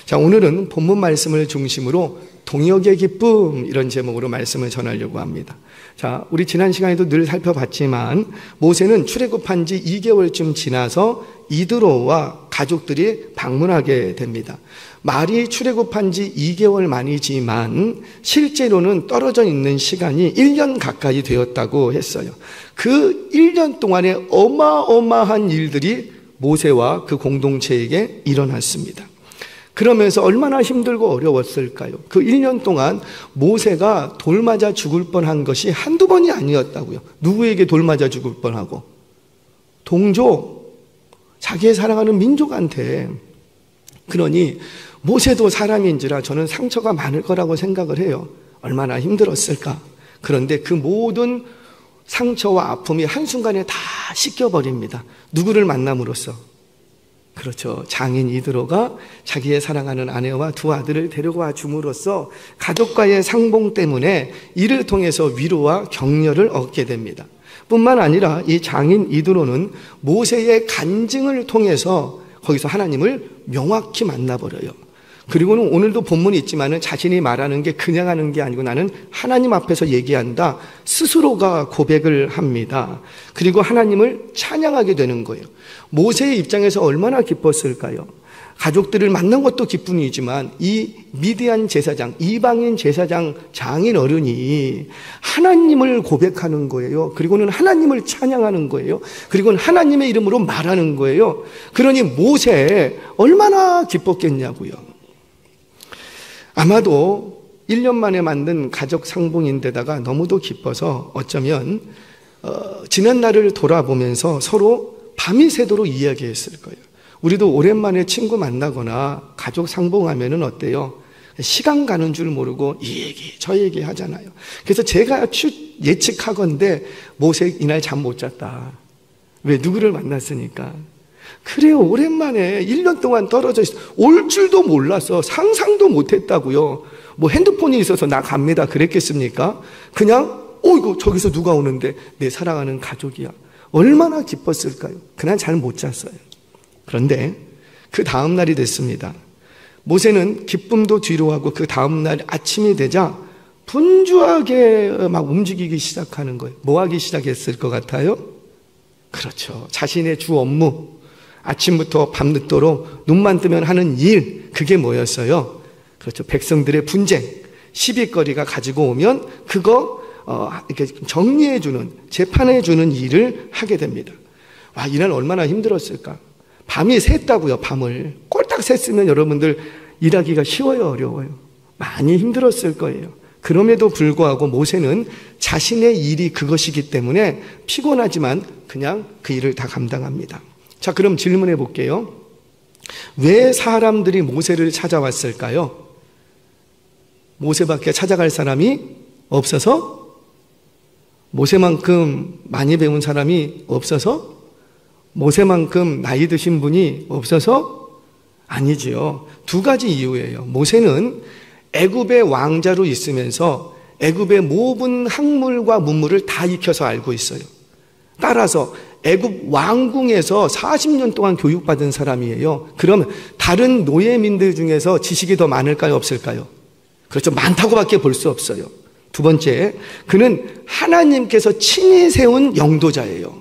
자, 오늘은 본문 말씀을 중심으로 동역의 기쁨, 이런 제목으로 말씀을 전하려고 합니다. 자, 우리 지난 시간에도 늘 살펴봤지만 모세는 출애굽한 지 2개월쯤 지나서 이드로와 가족들이 방문하게 됩니다. 말이 출애굽한 지 2개월 만이지만 실제로는 떨어져 있는 시간이 1년 가까이 되었다고 했어요. 그 1년 동안에 어마어마한 일들이 모세와 그 공동체에게 일어났습니다. 그러면서 얼마나 힘들고 어려웠을까요? 그 1년 동안 모세가 돌 맞아 죽을 뻔한 것이 한두 번이 아니었다고요. 누구에게 돌 맞아 죽을 뻔하고? 동족, 자기의 사랑하는 민족한테. 그러니 모세도 사람인지라 저는 상처가 많을 거라고 생각을 해요. 얼마나 힘들었을까? 그런데 그 모든 상처와 아픔이 한순간에 다 씻겨버립니다. 누구를 만남으로써? 그렇죠. 장인 이드로가 자기의 사랑하는 아내와 두 아들을 데려와 줌으로써 가족과의 상봉 때문에 이를 통해서 위로와 격려를 얻게 됩니다. 뿐만 아니라 이 장인 이드로는 모세의 간증을 통해서 거기서 하나님을 명확히 만나버려요. 그리고는 오늘도 본문이 있지만은 자신이 말하는 게 그냥 하는 게 아니고 나는 하나님 앞에서 얘기한다. 스스로가 고백을 합니다. 그리고 하나님을 찬양하게 되는 거예요. 모세의 입장에서 얼마나 기뻤을까요? 가족들을 만난 것도 기쁨이지만 이 미디안 제사장, 이방인 제사장 장인 어른이 하나님을 고백하는 거예요. 그리고는 하나님을 찬양하는 거예요. 그리고는 하나님의 이름으로 말하는 거예요. 그러니 모세 얼마나 기뻤겠냐고요. 아마도 1년 만에 만든 가족 상봉인데다가 너무도 기뻐서 어쩌면 지난 날을 돌아보면서 서로 밤이 새도록 이야기했을 거예요. 우리도 오랜만에 친구 만나거나 가족 상봉하면은 어때요? 시간 가는 줄 모르고 이 얘기 저 얘기 하잖아요. 그래서 제가 예측하건대 모세 이날 잠 못 잤다. 왜? 누구를 만났으니까. 그래요. 오랜만에 1년 동안 떨어져 있어. 올 줄도 몰라서 상상도 못했다고요. 뭐 핸드폰이 있어서 나 갑니다 그랬겠습니까? 그냥 이거 저기서 누가 오는데 내 사랑하는 가족이야. 얼마나 기뻤을까요? 그날 잘 못 잤어요. 그런데 그 다음 날이 됐습니다. 모세는 기쁨도 뒤로하고 그 다음 날 아침이 되자 분주하게 막 움직이기 시작하는 거예요. 뭐 하기 시작했을 것 같아요? 그렇죠. 자신의 주 업무, 아침부터 밤늦도록 눈만 뜨면 하는 일, 그게 뭐였어요? 그렇죠. 백성들의 분쟁, 시비거리가 가지고 오면 그거 이렇게 정리해주는, 재판해주는 일을 하게 됩니다. 와, 이날 얼마나 힘들었을까? 밤이 샜다고요. 밤을 꼴딱 샜으면 여러분들 일하기가 쉬워요, 어려워요? 많이 힘들었을 거예요. 그럼에도 불구하고 모세는 자신의 일이 그것이기 때문에 피곤하지만 그냥 그 일을 다 감당합니다. 자, 그럼 질문해 볼게요. 왜 사람들이 모세를 찾아왔을까요? 모세밖에 찾아갈 사람이 없어서? 모세만큼 많이 배운 사람이 없어서? 모세만큼 나이 드신 분이 없어서? 아니지요. 두 가지 이유예요. 모세는 애굽의 왕자로 있으면서 애굽의 모든 학문과 문물을 다 익혀서 알고 있어요. 따라서 애굽 왕궁에서 40년 동안 교육받은 사람이에요. 그러면 다른 노예민들 중에서 지식이 더 많을까요? 없을까요? 그렇죠. 많다고밖에 볼 수 없어요. 두 번째, 그는 하나님께서 친히 세운 영도자예요.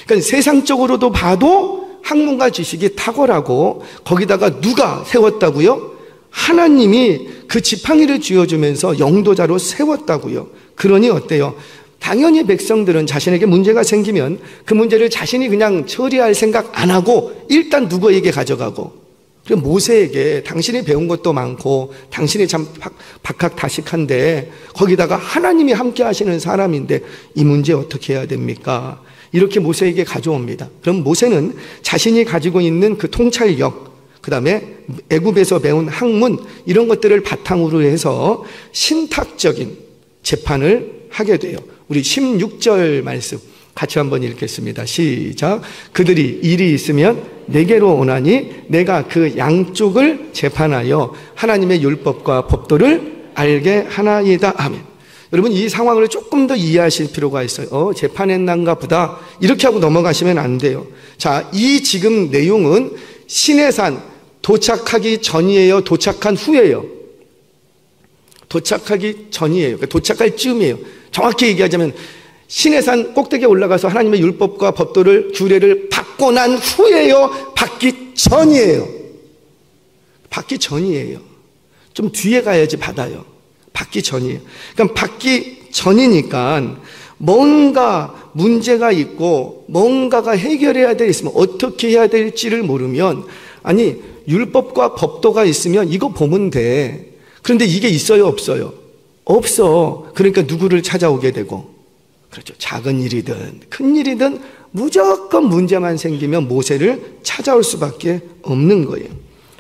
그러니까 세상적으로도 봐도 학문과 지식이 탁월하고 거기다가 누가 세웠다고요? 하나님이 그 지팡이를 쥐어주면서 영도자로 세웠다고요. 그러니 어때요? 당연히 백성들은 자신에게 문제가 생기면 그 문제를 자신이 그냥 처리할 생각 안 하고 일단 누구에게 가져가고, 그리고 모세에게 당신이 배운 것도 많고 당신이 참 박학다식한데 거기다가 하나님이 함께 하시는 사람인데 이 문제 어떻게 해야 됩니까? 이렇게 모세에게 가져옵니다. 그럼 모세는 자신이 가지고 있는 그 통찰력, 그 다음에 애굽에서 배운 학문, 이런 것들을 바탕으로 해서 신탁적인 재판을 하게 돼요. 우리 16절 말씀 같이 한번 읽겠습니다. 시작. 그들이 일이 있으면 내게로 오나니 내가 그 양쪽을 재판하여 하나님의 율법과 법도를 알게 하나이다. 아멘. 여러분, 이 상황을 조금 더 이해하실 필요가 있어요. 재판했난가 보다 이렇게 하고 넘어가시면 안 돼요. 자, 이 지금 내용은 시내산 도착하기 전이에요? 도착한 후예요? 도착하기 전이에요. 그러니까 도착할 즈음이에요. 정확히 얘기하자면 시내산 꼭대기에 올라가서 하나님의 율법과 법도를 규례를 받고 난 후예요? 받기 전이에요? 받기 전이에요. 좀 뒤에 가야지 받아요. 받기 전이에요. 그러니까 받기 전이니까 뭔가 문제가 있고 뭔가가 해결해야 될 있으면 어떻게 해야 될지를 모르면, 아니 율법과 법도가 있으면 이거 보면 돼. 그런데 이게 있어요, 없어요? 없어. 그러니까 누구를 찾아오게 되고, 그렇죠. 작은 일이든 큰 일이든 무조건 문제만 생기면 모세를 찾아올 수밖에 없는 거예요.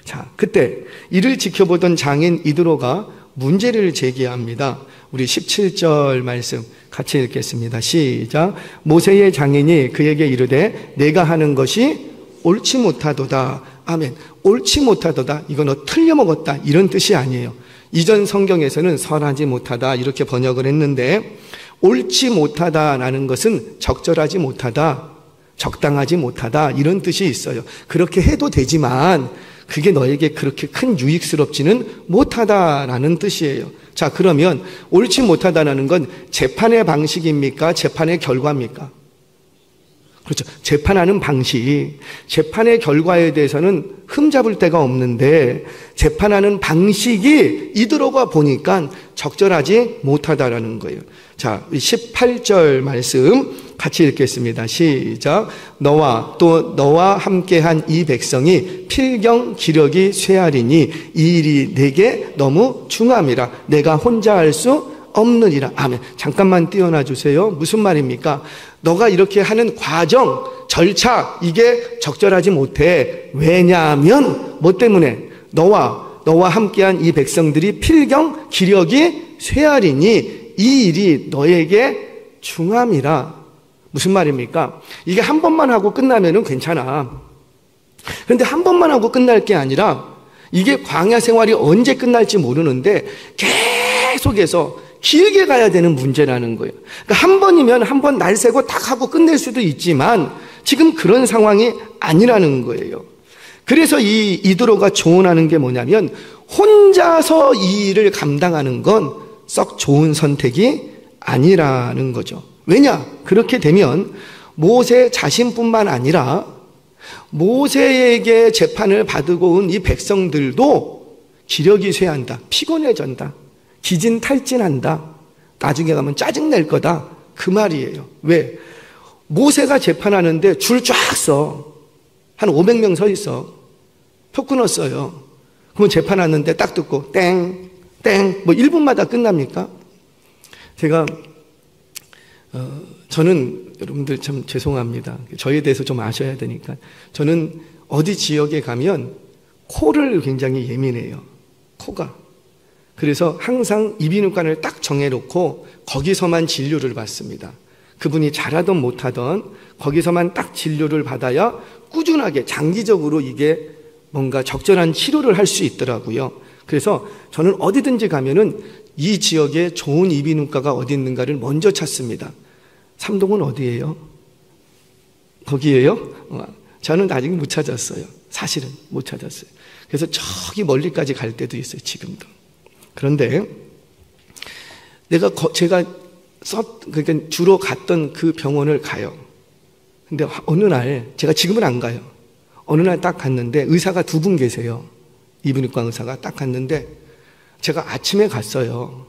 자, 그때 이를 지켜보던 장인 이드로가 문제를 제기합니다. 우리 17절 말씀 같이 읽겠습니다. 시작. 모세의 장인이 그에게 이르되 내가 하는 것이 옳지 못하도다. 아멘. 옳지 못하도다. 이건 너 틀려먹었다. 이런 뜻이 아니에요. 이전 성경에서는 선하지 못하다 이렇게 번역을 했는데, 옳지 못하다라는 것은 적절하지 못하다, 적당하지 못하다 이런 뜻이 있어요. 그렇게 해도 되지만 그게 너에게 그렇게 큰 유익스럽지는 못하다라는 뜻이에요. 자, 그러면 옳지 못하다라는 건 재판의 방식입니까? 재판의 결과입니까? 그렇죠. 재판하는 방식, 재판의 결과에 대해서는 흠잡을 데가 없는데 재판하는 방식이 이드로가 보니까 적절하지 못하다라는 거예요. 자, 18절 말씀 같이 읽겠습니다. 시작. 너와 함께한 이 백성이 필경 기력이 쇠하리니 이 일이 내게 너무 중함이라. 내가 혼자 할 수 없느니라. 아멘. 잠깐만 띄워놔 주세요. 무슨 말입니까? 너가 이렇게 하는 과정, 절차, 이게 적절하지 못해. 왜냐하면 뭐 때문에? 너와 함께한 이 백성들이 필경 기력이 쇠하리니 이 일이 너에게 중함이라. 무슨 말입니까? 이게 한 번만 하고 끝나면은 괜찮아. 그런데 한 번만 하고 끝날 게 아니라 이게 광야 생활이 언제 끝날지 모르는데 계속해서 길게 가야 되는 문제라는 거예요. 그러니까 한 번이면 한 번 날 새고 딱 하고 끝낼 수도 있지만 지금 그런 상황이 아니라는 거예요. 그래서 이 이드로가 조언하는 게 뭐냐면, 혼자서 이 일을 감당하는 건 썩 좋은 선택이 아니라는 거죠. 왜냐? 그렇게 되면 모세 자신뿐만 아니라 모세에게 재판을 받고 온 이 백성들도 기력이 쇠한다, 피곤해진다, 기진탈진한다, 나중에 가면 짜증낼 거다, 그 말이에요. 왜? 모세가 재판하는데 줄 쫙 서. 한 500명 서 있어. 표 끊었어요. 그러면 재판하는데 딱 듣고 땡, 뭐 1분마다 끝납니까? 제가 저는 여러분들 참 죄송합니다. 저에 대해서 좀 아셔야 되니까. 저는 어디 지역에 가면 코를 굉장히 예민해요. 코가. 그래서 항상 이비인후과를 딱 정해놓고 거기서만 진료를 받습니다. 그분이 잘하든 못하든 거기서만 딱 진료를 받아야 꾸준하게 장기적으로 이게 뭔가 적절한 치료를 할 수 있더라고요. 그래서 저는 어디든지 가면은 이 지역에 좋은 이비인후과가 어디 있는가를 먼저 찾습니다. 삼동은 어디예요? 거기예요? 저는 아직 못 찾았어요. 사실은 못 찾았어요. 그래서 저기 멀리까지 갈 때도 있어요. 지금도. 그런데 제가 그러니까 주로 갔던 그 병원을 가요. 근데 어느 날, 제가 지금은 안 가요. 어느 날 딱 갔는데 의사가 2분 계세요. 이비인후과 의사가 딱 갔는데 제가 아침에 갔어요.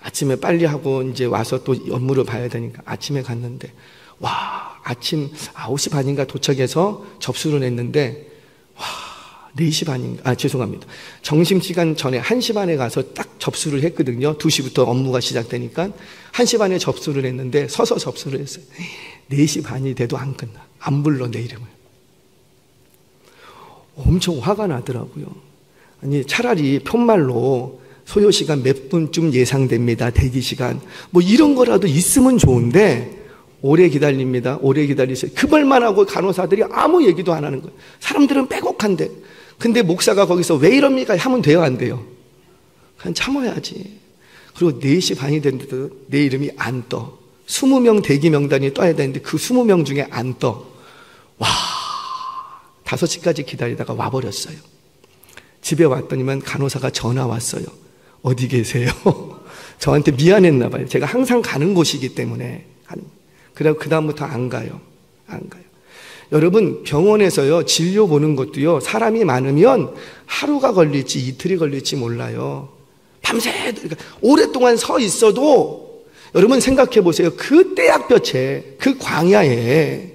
아침에 빨리 하고 이제 와서 또 업무를 봐야 되니까 아침에 갔는데, 와, 아침 9시 반인가 도착해서 접수를 했는데, 와, 4시 반인가, 죄송합니다. 점심시간 전에 1시 반에 가서 딱 접수를 했거든요. 2시부터 업무가 시작되니까 1시 반에 접수를 했는데 서서 접수를 했어요. 4시 반이 돼도 안 끝나. 안 불러 내 이름을. 엄청 화가 나더라고요. 아니, 차라리 편말로 소요시간 몇 분쯤 예상됩니다, 대기시간, 뭐 이런 거라도 있으면 좋은데 오래 기다립니다, 오래 기다리세요, 그 말만 하고 간호사들이 아무 얘기도 안 하는 거예요. 사람들은 빼곡한데. 근데 목사가 거기서 왜 이럽니까 하면 돼요, 안 돼요? 그냥 참아야지. 그리고 4시 반이 됐는데도 내 이름이 안 떠. 20명 대기 명단이 떠야 되는데 그 20명 중에 안 떠. 와, 5시까지 기다리다가 와버렸어요. 집에 왔더니만 간호사가 전화 왔어요. 어디 계세요? 저한테 미안했나 봐요. 제가 항상 가는 곳이기 때문에. 그래서 그다음부터 안 가요. 여러분, 병원에서요, 진료 보는 것도요, 사람이 많으면 하루가 걸릴지 이틀이 걸릴지 몰라요. 밤새, 그러니까 오랫동안 서 있어도, 여러분 생각해 보세요. 그 떼약볕에, 그 광야에,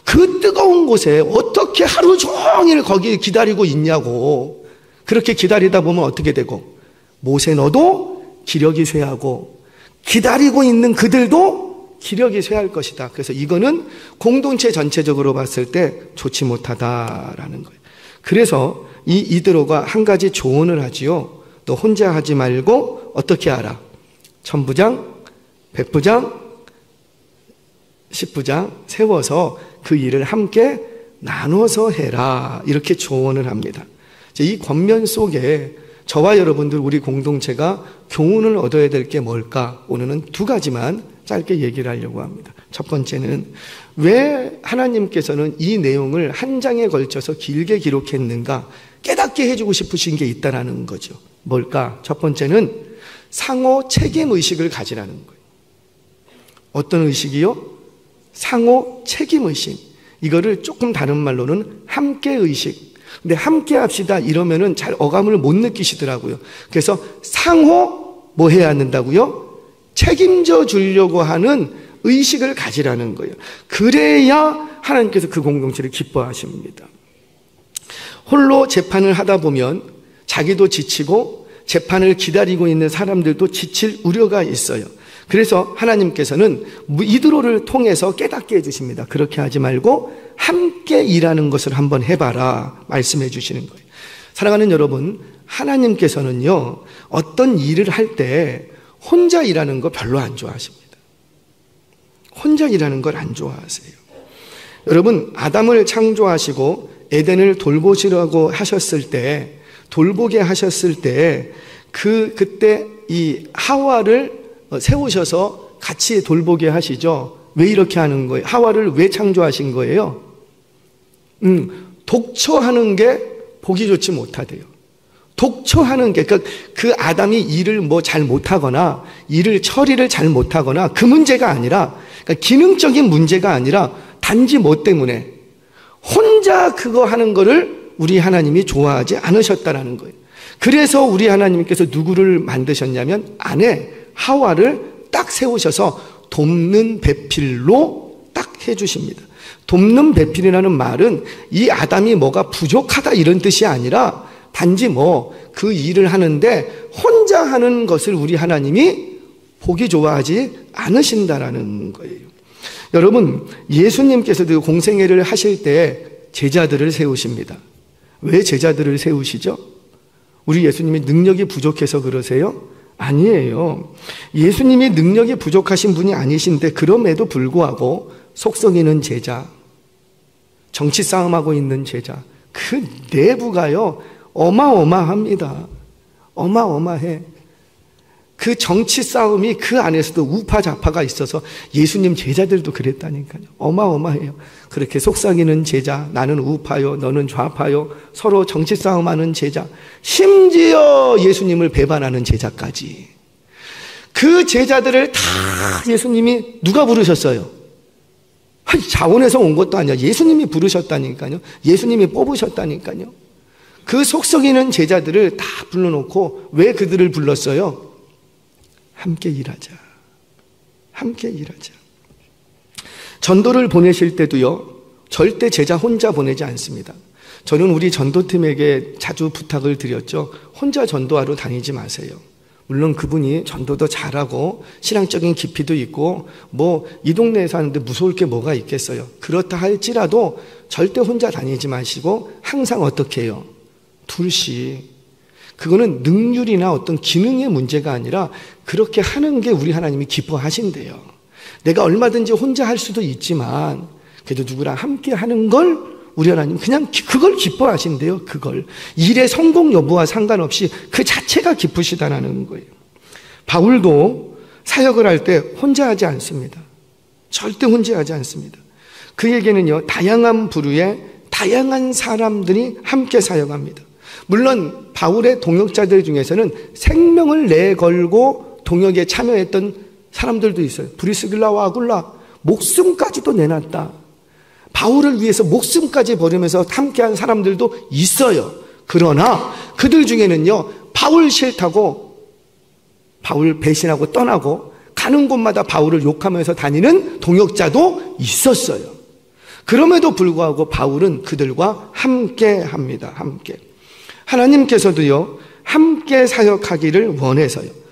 그 뜨거운 곳에 어떻게 하루 종일 거기 기다리고 있냐고. 그렇게 기다리다 보면 어떻게 되고, 모세 너도 기력이 쇠하고, 기다리고 있는 그들도 기력이 쇠할 것이다. 그래서 이거는 공동체 전체적으로 봤을 때 좋지 못하다라는 거예요. 그래서 이 이드로가 한 가지 조언을 하지요. 너 혼자 하지 말고 어떻게 하라? 천부장, 백부장, 십부장 세워서 그 일을 함께 나눠서 해라. 이렇게 조언을 합니다. 이 권면 속에 저와 여러분들 우리 공동체가 교훈을 얻어야 될 게 뭘까? 오늘은 두 가지만 짧게 얘기를 하려고 합니다. 첫 번째는 왜 하나님께서는 이 내용을 한 장에 걸쳐서 길게 기록했는가? 깨닫게 해주고 싶으신 게 있다라는 거죠. 뭘까? 첫 번째는 상호 책임 의식을 가지라는 거예요. 어떤 의식이요? 상호 책임 의식. 이거를 조금 다른 말로는 함께 의식. 근데 함께 합시다 이러면은 잘 어감을 못 느끼시더라고요. 그래서 상호 뭐 해야 한다고요? 책임져 주려고 하는 의식을 가지라는 거예요. 그래야 하나님께서 그 공동체를 기뻐하십니다. 홀로 재판을 하다 보면 자기도 지치고 재판을 기다리고 있는 사람들도 지칠 우려가 있어요. 그래서 하나님께서는 이드로를 통해서 깨닫게 해주십니다. 그렇게 하지 말고 함께 일하는 것을 한번 해봐라 말씀해 주시는 거예요. 사랑하는 여러분, 하나님께서는요 어떤 일을 할 때 혼자 일하는 거 별로 안 좋아하십니다. 혼자 일하는 걸 안 좋아하세요. 여러분, 아담을 창조하시고 에덴을 돌보시라고 하셨을 때, 돌보게 하셨을 때 그때 이 하와를 세우셔서 같이 돌보게 하시죠. 왜 이렇게 하는 거예요? 하와를 왜 창조하신 거예요? 독처하는 게 보기 좋지 못하대요. 독처하는 게, 그러니까 그 아담이 일을 뭐 잘 못하거나 일을 처리를 잘 못하거나 그 문제가 아니라, 그러니까 기능적인 문제가 아니라 단지 뭐 때문에 혼자 그거 하는 거를 우리 하나님이 좋아하지 않으셨다라는 거예요. 그래서 우리 하나님께서 누구를 만드셨냐면 아내 하와를 딱 세우셔서 돕는 배필로 딱 해주십니다. 돕는 배필이라는 말은 이 아담이 뭐가 부족하다 이런 뜻이 아니라 단지 뭐 그 일을 하는데 혼자 하는 것을 우리 하나님이 보기 좋아하지 않으신다라는 거예요. 여러분, 예수님께서도 공생애를 하실 때 제자들을 세우십니다. 왜 제자들을 세우시죠? 우리 예수님이 능력이 부족해서 그러세요? 아니에요. 예수님이 능력이 부족하신 분이 아니신데 그럼에도 불구하고 속 썩이는 제자, 정치 싸움하고 있는 제자, 그 내부가요 어마어마합니다. 어마어마해. 그 정치 싸움이 그 안에서도 우파 좌파가 있어서 예수님 제자들도 그랬다니까요. 어마어마해요. 그렇게 속삭이는 제자, 나는 우파요, 너는 좌파요, 서로 정치 싸움하는 제자, 심지어 예수님을 배반하는 제자까지. 그 제자들을 다 예수님이 누가 부르셨어요? 자원에서 온 것도 아니야. 예수님이 부르셨다니까요. 예수님이 뽑으셨다니까요. 그 속썩이는 제자들을 다 불러놓고 왜 그들을 불렀어요? 함께 일하자. 함께 일하자. 전도를 보내실 때도요, 절대 제자 혼자 보내지 않습니다. 저는 우리 전도팀에게 자주 부탁을 드렸죠. 혼자 전도하러 다니지 마세요. 물론 그분이 전도도 잘하고 신앙적인 깊이도 있고 뭐 이 동네에 사는데 무서울 게 뭐가 있겠어요. 그렇다 할지라도 절대 혼자 다니지 마시고 항상 어떻게 해요? 둘씩. 그거는 능률이나 어떤 기능의 문제가 아니라 그렇게 하는 게 우리 하나님이 기뻐하신대요. 내가 얼마든지 혼자 할 수도 있지만 그래도 누구랑 함께 하는 걸 우리 하나님 그냥 그걸 기뻐하신대요. 그걸. 일의 성공 여부와 상관없이 그 자체가 기쁘시다는 거예요. 바울도 사역을 할 때 혼자 하지 않습니다. 절대 혼자 하지 않습니다. 그에게는요 다양한 부류의 다양한 사람들이 함께 사역합니다. 물론 바울의 동역자들 중에서는 생명을 내걸고 동역에 참여했던 사람들도 있어요. 브리스길라와 아굴라 목숨까지도 내놨다. 바울을 위해서 목숨까지 버리면서 함께한 사람들도 있어요. 그러나 그들 중에는요, 바울 싫다고 바울 배신하고 떠나고 가는 곳마다 바울을 욕하면서 다니는 동역자도 있었어요. 그럼에도 불구하고 바울은 그들과 함께 합니다. 함께. 하나님께서도요, 함께 사역하기를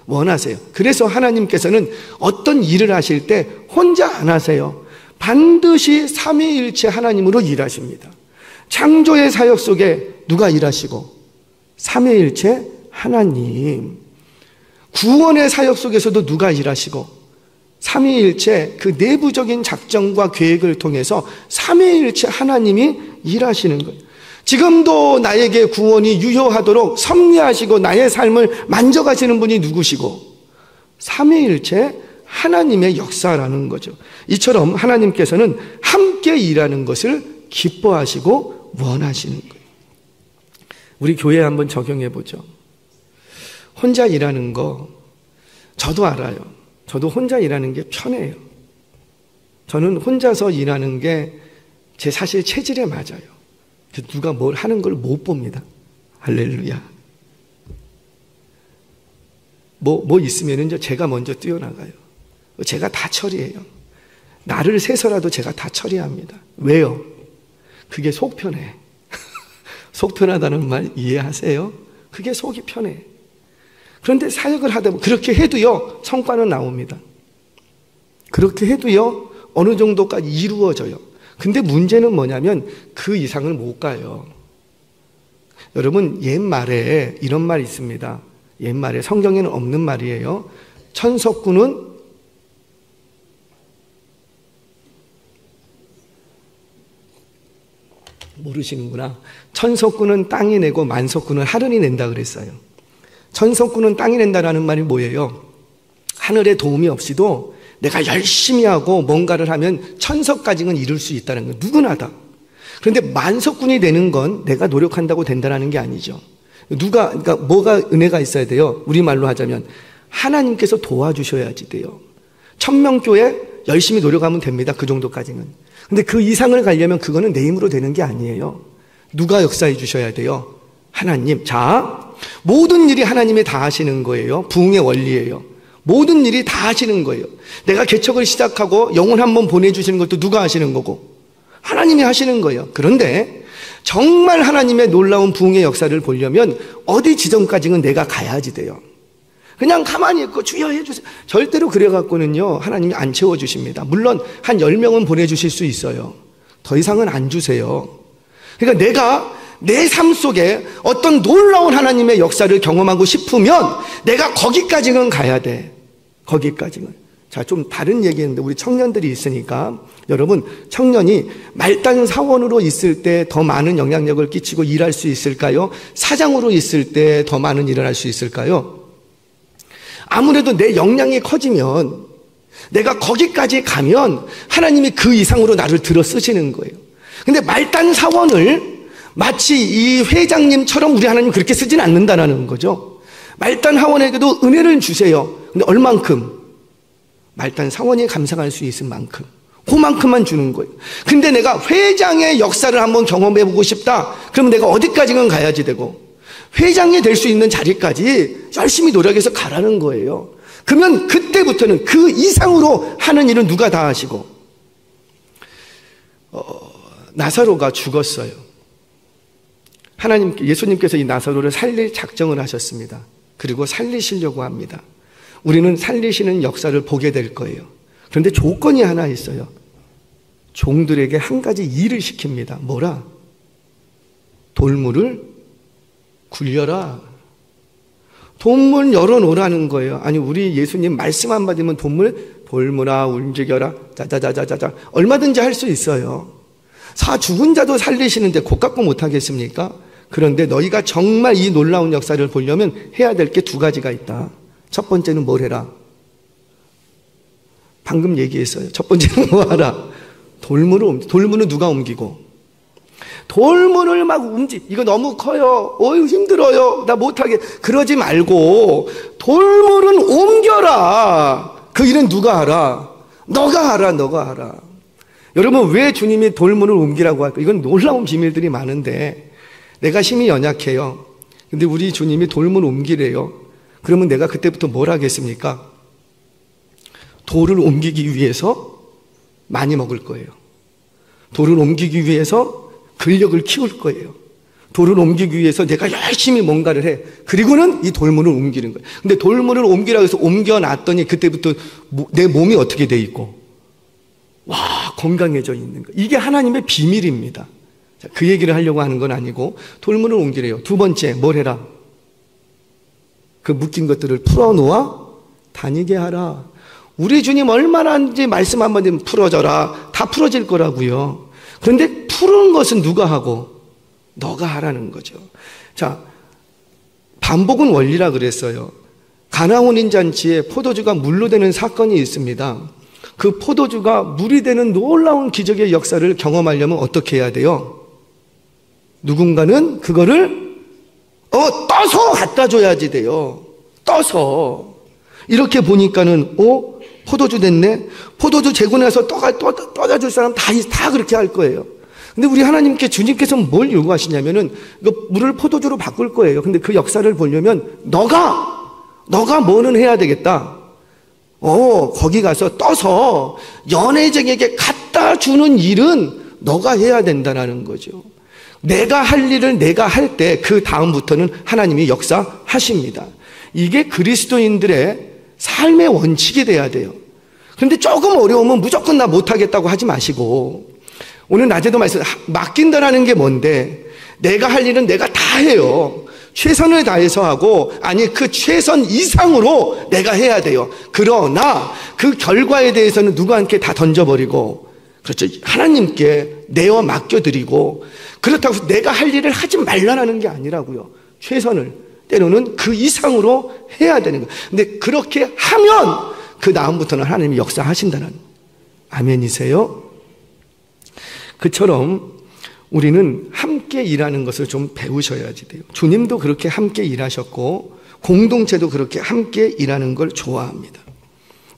원하세요. 그래서 하나님께서는 어떤 일을 하실 때 혼자 안 하세요. 반드시 삼위일체 하나님으로 일하십니다. 창조의 사역 속에 누가 일하시고? 삼위일체 하나님. 구원의 사역 속에서도 누가 일하시고? 삼위일체 그 내부적인 작정과 계획을 통해서 삼위일체 하나님이 일하시는 거예요. 지금도 나에게 구원이 유효하도록 섭리하시고 나의 삶을 만져가시는 분이 누구시고? 삼위일체 하나님의 역사라는 거죠. 이처럼 하나님께서는 함께 일하는 것을 기뻐하시고 원하시는 거예요. 우리 교회에 한번 적용해 보죠. 혼자 일하는 거 저도 알아요. 저도 혼자 일하는 게 편해요. 저는 혼자서 일하는 게 제 사실 체질에 맞아요. 누가 뭘 하는 걸 못 봅니다. 할렐루야. 뭐 있으면은 제가 먼저 뛰어나가요. 제가 다 처리해요. 나를 세서라도 제가 다 처리합니다. 왜요? 그게 속 편해. 속 편하다는 말 이해하세요? 그게 속이 편해. 그런데 사역을 하다 보면 그렇게 해도요, 성과는 나옵니다. 그렇게 해도요, 어느 정도까지 이루어져요. 근데 문제는 뭐냐면 그 이상을 못 가요. 여러분, 옛말에 이런 말이 있습니다. 옛말에 성경에는 없는 말이에요. 천석구는 모르시는구나. 천석구는 땅이 내고 만석구는 하늘이 낸다 그랬어요. 천석구는 땅이 낸다라는 말이 뭐예요? 하늘의 도움이 없이도 내가 열심히 하고 뭔가를 하면 천석까지는 이룰 수 있다는 건 누구나 다. 그런데 만석군이 되는 건 내가 노력한다고 된다는 게 아니죠. 그러니까 뭐가 은혜가 있어야 돼요? 우리말로 하자면 하나님께서 도와주셔야지 돼요. 1000명교회 열심히 노력하면 됩니다. 그 정도까지는. 근데 그 이상을 가려면 그거는 내 힘으로 되는 게 아니에요. 누가 역사해 주셔야 돼요? 하나님. 자, 모든 일이 하나님이 다 하시는 거예요. 부흥의 원리예요. 모든 일이 다 하시는 거예요. 내가 개척을 시작하고 영혼 한번 보내주시는 것도 누가 하시는 거고? 하나님이 하시는 거예요. 그런데 정말 하나님의 놀라운 부흥의 역사를 보려면 어디 지점까지는 내가 가야지 돼요. 그냥 가만히 있고 주여 해주세요. 절대로 그래갖고는요, 하나님이 안 채워주십니다. 물론 한 10명은 보내주실 수 있어요. 더 이상은 안 주세요. 그러니까 내가 내 삶 속에 어떤 놀라운 하나님의 역사를 경험하고 싶으면 내가 거기까지는 가야 돼. 거기까지는. 자, 좀 다른 얘기인데 우리 청년들이 있으니까 여러분, 청년이 말단 사원으로 있을 때 더 많은 영향력을 끼치고 일할 수 있을까요? 사장으로 있을 때 더 많은 일을 할 수 있을까요? 아무래도 내 역량이 커지면 내가 거기까지 가면 하나님이 그 이상으로 나를 들어 쓰시는 거예요. 근데 말단 사원을 마치 이 회장님처럼 우리 하나님 그렇게 쓰진 않는다는 거죠. 말단 사원에게도 은혜를 주세요. 근데 얼만큼? 말단 사원이 감상할 수 있을 만큼. 그만큼만 주는 거예요. 근데 내가 회장의 역사를 한번 경험해보고 싶다. 그러면 내가 어디까지는 가야지 되고, 회장이 될 수 있는 자리까지 열심히 노력해서 가라는 거예요. 그러면 그때부터는 그 이상으로 하는 일은 누가 다 하시고, 나사로가 죽었어요. 예수님께서 이 나사로를 살릴 작정을 하셨습니다. 그리고 살리시려고 합니다. 우리는 살리시는 역사를 보게 될 거예요. 그런데 조건이 하나 있어요. 종들에게 한 가지 일을 시킵니다. 뭐라? 돌무를 굴려라. 돌문 열어놓으라는 거예요. 아니, 우리 예수님 말씀 안 받으면 돌무라 움직여라 자자자자자자 얼마든지 할 수 있어요. 죽은 자도 살리시는데 곧 갖고 못하겠습니까? 그런데 너희가 정말 이 놀라운 역사를 보려면 해야 될 게 2가지가 있다. 첫 번째는 뭘 해라? 방금 얘기했어요. 첫 번째는 뭐 하라? 돌문은 누가 옮기고? 돌문을 막 이거 너무 커요. 어휴, 힘들어요. 나 못하게. 그러지 말고 돌문은 옮겨라. 그 일은 누가 하라? 너가 하라, 너가 하라. 여러분, 왜 주님이 돌문을 옮기라고 할까? 이건 놀라운 비밀들이 많은데, 내가 힘이 연약해요. 근데 우리 주님이 돌문 옮기래요. 그러면 내가 그때부터 뭘 하겠습니까? 돌을 옮기기 위해서 많이 먹을 거예요. 돌을 옮기기 위해서 근력을 키울 거예요. 돌을 옮기기 위해서 내가 열심히 뭔가를 해. 그리고는 이 돌문을 옮기는 거예요. 근데 돌문을 옮기라고 해서 옮겨놨더니 그때부터 내 몸이 어떻게 돼 있고, 와, 건강해져 있는 거예요. 이게 하나님의 비밀입니다. 자, 그 얘기를 하려고 하는 건 아니고 돌문을 옮기래요. 두 번째, 뭘 해라? 그 묶인 것들을 풀어놓아 다니게 하라. 우리 주님 얼마나 하는지 말씀 한번 드리면 풀어져라. 다 풀어질 거라고요. 그런데 푸는 것은 누가 하고? 너가 하라는 거죠. 자, 반복은 원리라 그랬어요. 가나 혼인잔치에 포도주가 물로 되는 사건이 있습니다. 그 포도주가 물이 되는 놀라운 기적의 역사를 경험하려면 어떻게 해야 돼요? 누군가는 그거를 떠서 갖다 줘야지 돼요. 떠서. 이렇게 보니까는 포도주 됐네. 포도주 재고 나서 떠다 줄 사람 다 그렇게 할 거예요. 근데 우리 하나님께 주님께서 뭘 요구하시냐면은 이거 물을 포도주로 바꿀 거예요. 근데 그 역사를 보려면 너가 뭐는 해야 되겠다. 거기 가서 떠서 연애쟁에게 갖다 주는 일은 너가 해야 된다는 거죠. 내가 할 일을 내가 할 때 그 다음부터는 하나님이 역사하십니다. 이게 그리스도인들의 삶의 원칙이 돼야 돼요. 그런데 조금 어려우면 무조건 나 못하겠다고 하지 마시고, 오늘 낮에도 맡긴다라는 게 뭔데, 내가 할 일은 내가 다 해요. 최선을 다해서 하고, 아니 그 최선 이상으로 내가 해야 돼요. 그러나 그 결과에 대해서는 누구한테 다 던져버리고, 그렇죠, 하나님께 내어 맡겨드리고, 그렇다고 해서 내가 할 일을 하지 말라는 게 아니라고요. 최선을, 때로는 그 이상으로 해야 되는 거예요. 근데 그렇게 하면 그 다음부터는 하나님이 역사하신다는, 아멘이세요? 그처럼 우리는 함께 일하는 것을 좀 배우셔야지 돼요. 주님도 그렇게 함께 일하셨고 공동체도 그렇게 함께 일하는 걸 좋아합니다.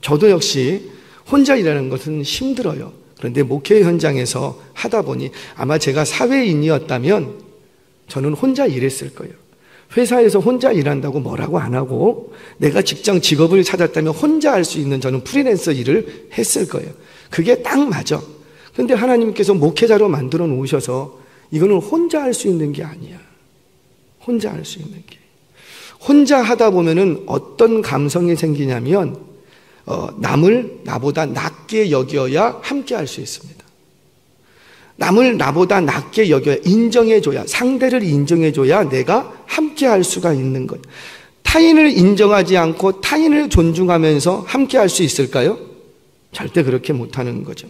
저도 역시 혼자 일하는 것은 힘들어요. 그런데 목회 현장에서 하다 보니 아마 제가 사회인이었다면 저는 혼자 일했을 거예요. 회사에서 혼자 일한다고 뭐라고 안 하고 내가 직업을 찾았다면 혼자 할 수 있는 저는 프리랜서 일을 했을 거예요. 그게 딱 맞아. 그런데 하나님께서 목회자로 만들어 놓으셔서 이거는 혼자 할 수 있는 게 아니야. 혼자 할 수 있는 게. 혼자 하다 보면은 어떤 감성이 생기냐면 남을 나보다 낮게 여겨야 함께 할 수 있습니다. 남을 나보다 낮게 여겨야, 인정해줘야, 상대를 인정해줘야 내가 함께 할 수가 있는 거예요. 타인을 인정하지 않고 타인을 존중하면서 함께 할 수 있을까요? 절대 그렇게 못하는 거죠.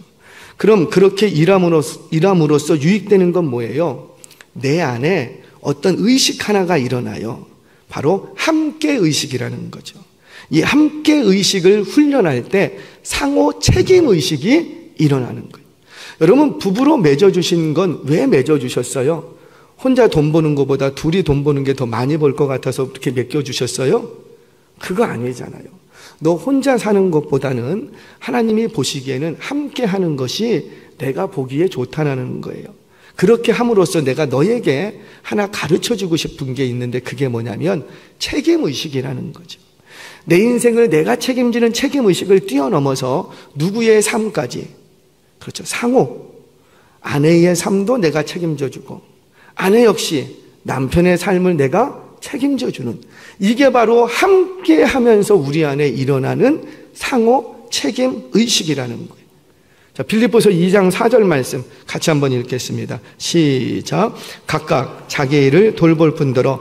그럼 그렇게 일함으로써 유익되는 건 뭐예요? 내 안에 어떤 의식 하나가 일어나요. 바로 함께 의식이라는 거죠. 이 함께 의식을 훈련할 때 상호 책임 의식이 일어나는 거예요. 여러분, 부부로 맺어주신 건 왜 맺어주셨어요? 혼자 돈 버는 것보다 둘이 돈 버는 게 더 많이 벌 것 같아서 그렇게 맡겨주셨어요? 그거 아니잖아요. 너 혼자 사는 것보다는 하나님이 보시기에는 함께 하는 것이 내가 보기에 좋다는 거예요. 그렇게 함으로써 내가 너에게 하나 가르쳐주고 싶은 게 있는데 그게 뭐냐면 책임의식이라는 거죠. 내 인생을 내가 책임지는 책임의식을 뛰어넘어서 누구의 삶까지, 그렇죠, 상호, 아내의 삶도 내가 책임져주고 아내 역시 남편의 삶을 내가 책임져주는, 이게 바로 함께 하면서 우리 안에 일어나는 상호 책임의식이라는 거예요. 자, 빌립보서 2장 4절 말씀 같이 한번 읽겠습니다. 시작. 각각 자기의 일을 돌볼 뿐더러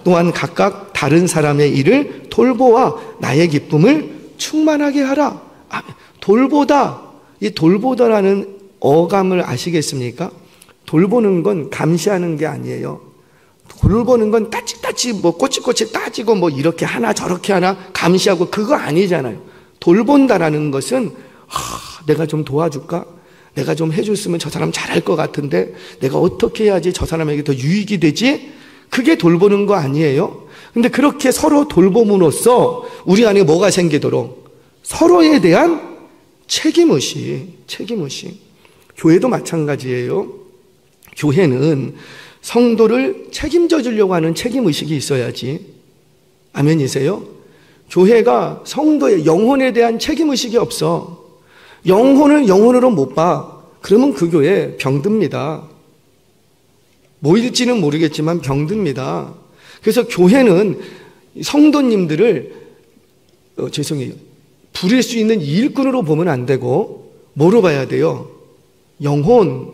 또한 각각 다른 사람의 일을 돌보아 나의 기쁨을 충만하게 하라. 돌보다, 이 돌보다라는 어감을 아시겠습니까? 돌보는 건 감시하는 게 아니에요. 돌보는 건 따찌따찌 꼬치꼬치 따지고 이렇게 하나 저렇게 하나 감시하고 그거 아니잖아요. 돌본다라는 것은 내가 좀 도와줄까? 내가 좀 해줬으면 저 사람 잘할 것 같은데 내가 어떻게 해야지 저 사람에게 더 유익이 되지? 그게 돌보는 거 아니에요? 근데 그렇게 서로 돌봄으로써 우리 안에 뭐가 생기도록 서로에 대한 책임의식. 교회도 마찬가지예요. 교회는 성도를 책임져 주려고 하는 책임의식이 있어야지. 아멘이세요? 교회가 성도의 영혼에 대한 책임의식이 없어. 영혼을 영혼으로 못 봐. 그러면 그 교회 병듭니다. 뭐일지는 모르겠지만 병듭니다. 그래서 교회는 성도님들을 부릴 수 있는 일꾼으로 보면 안 되고 뭐로 봐야 돼요? 영혼,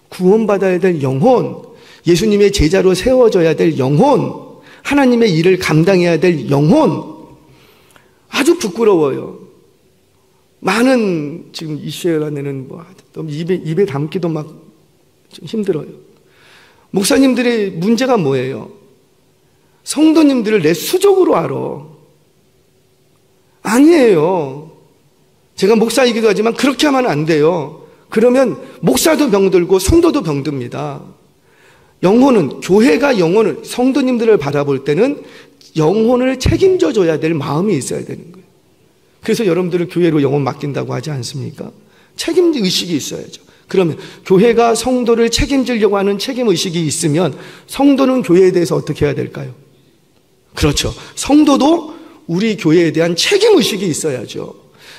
구원받아야 될 영혼, 예수님의 제자로 세워져야 될 영혼, 하나님의 일을 감당해야 될 영혼. 아주 부끄러워요. 많은 지금 이슈에 안에는 입에 담기도 막 좀 힘들어요. 목사님들의 문제가 뭐예요? 성도님들을 내 수족으로 알아. 아니에요. 제가 목사이기도 하지만 그렇게 하면 안 돼요. 그러면 목사도 병들고 성도도 병듭니다. 영혼은, 교회가 영혼을, 성도님들을 바라볼 때는 영혼을 책임져 줘야 될 마음이 있어야 되는 거예요. 그래서 여러분들을 교회로 영혼 맡긴다고 하지 않습니까? 책임의식이 있어야죠. 그러면 교회가 성도를 책임지려고 하는 책임의식이 있으면 성도는 교회에 대해서 어떻게 해야 될까요? 그렇죠. 성도도 우리 교회에 대한 책임의식이 있어야죠.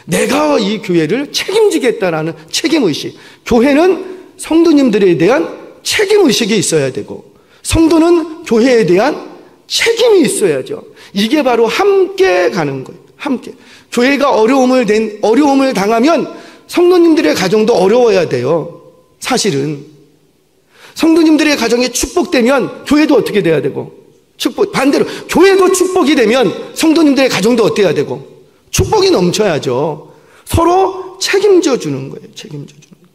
내가 이 교회를 책임지겠다라는 책임의식. 교회는 성도님들에 대한 책임의식이 있어야 되고 성도는 교회에 대한 책임이 있어야죠. 이게 바로 함께 가는 거예요. 함께. 교회가 어려움을 당하면 성도님들의 가정도 어려워야 돼요. 사실은. 성도님들의 가정이 축복되면 교회도 어떻게 돼야 되고, 반대로 교회도 축복이 되면 성도님들의 가정도 어때야 되고, 축복이 넘쳐야죠. 서로 책임져 주는 거예요. 책임져 주는 거예요.